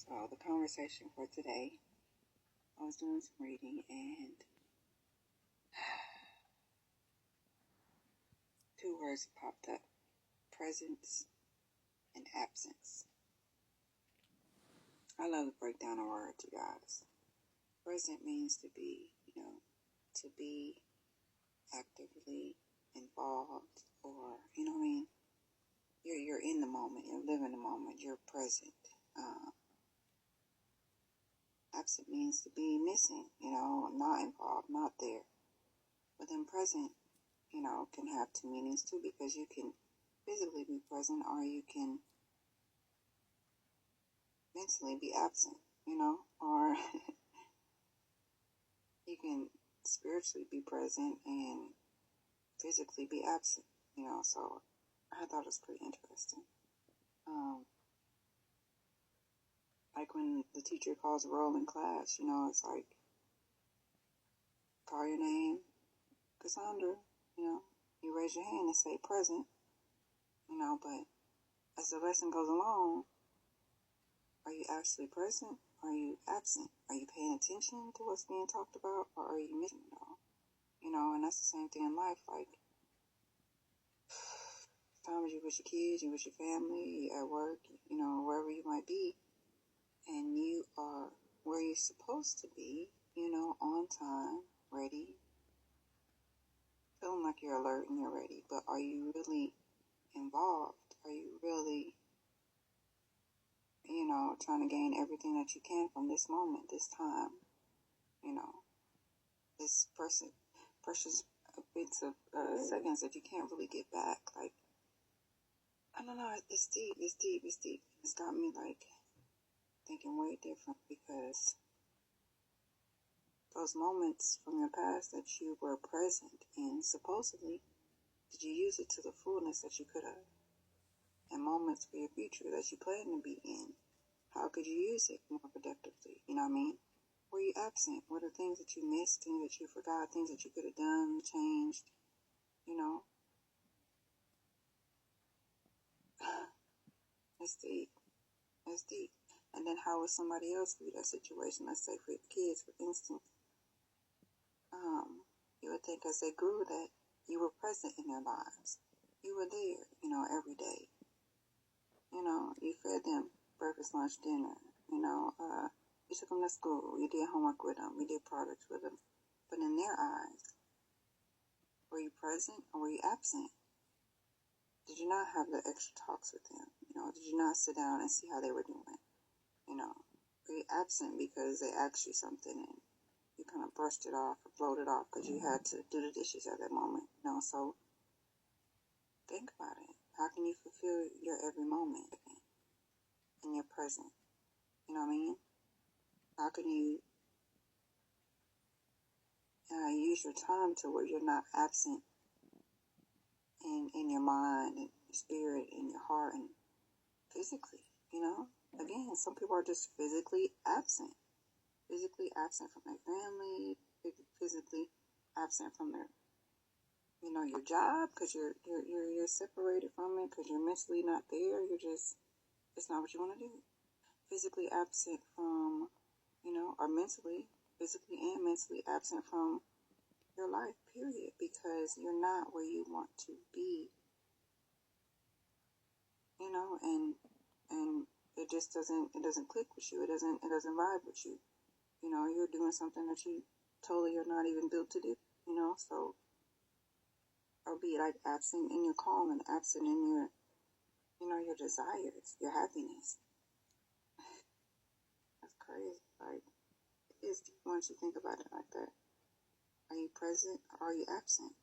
So the conversation for today, I was doing some reading and two words popped up: presence and absence. I love to break down a word, you guys. Present means to be, to be actively involved, or what I mean. You're in the moment. You're living the moment. You're present. Absent means to be missing. Not involved, not there. But then present, can have two meanings too, because you can physically be present, or you can mentally be absent, or you can spiritually be present and physically be absent, so I thought it was pretty interesting. Like when the teacher calls a roll in class, it's like, call your name, Cassandra, you raise your hand and say present, but as the lesson goes along, are you actually present? Are you absent? Are you paying attention to what's being talked about, or are you missing it all? And that's the same thing in life. Like, sometimes you with your kids, you with your family, you at work, wherever you might be, and you are where you're supposed to be, on time, ready, feeling like you're alert and you're ready. But are you really involved? Are you really, trying to gain everything that you can from this moment, this time, this precious bits of seconds that you can't really get back? Like, I don't know, it's deep. It's got me, like, thinking way different, because those moments from your past that you were present in, supposedly, did you use it to the fullness that you could have? And moments for your future that you plan to be in, how could you use it more productively? You know what I mean? Were you absent? What are things that you missed, things that you forgot, things that you could have done, changed, It's deep. It's deep. And then how would somebody else view that situation? Let's say for your kids, for instance. You would think as they grew that you were present in their lives. You were there, every day. You fed them breakfast, lunch, dinner. You took them to school. You did homework with them. You did projects with them. But in their eyes, were you present or were you absent? Did you not have the extra talks with them? Did you not sit down and see how they were doing? Were you absent because they asked you something and you kind of brushed it off or blowed it off because you had to do the dishes at that moment? So think about it. How can you fulfill your every moment in your present? You know what I mean? How can you use your time to where you're not absent in your mind and your spirit and your heart and physically? Again, some people are just physically absent from their family, physically absent from their, your job, because you're separated from it, because you're mentally not there. It's not what you want to do. Physically absent from, or mentally, physically and mentally absent from your life, period, because you're not where you want to be, and it just doesn't click with you. It doesn't vibe with you. You're doing something that you totally are not even built to do, so, or be like absent in your calm and absent in your, your desires, your happiness. That's crazy. Like, it's once you think about it like that. Are you present or are you absent?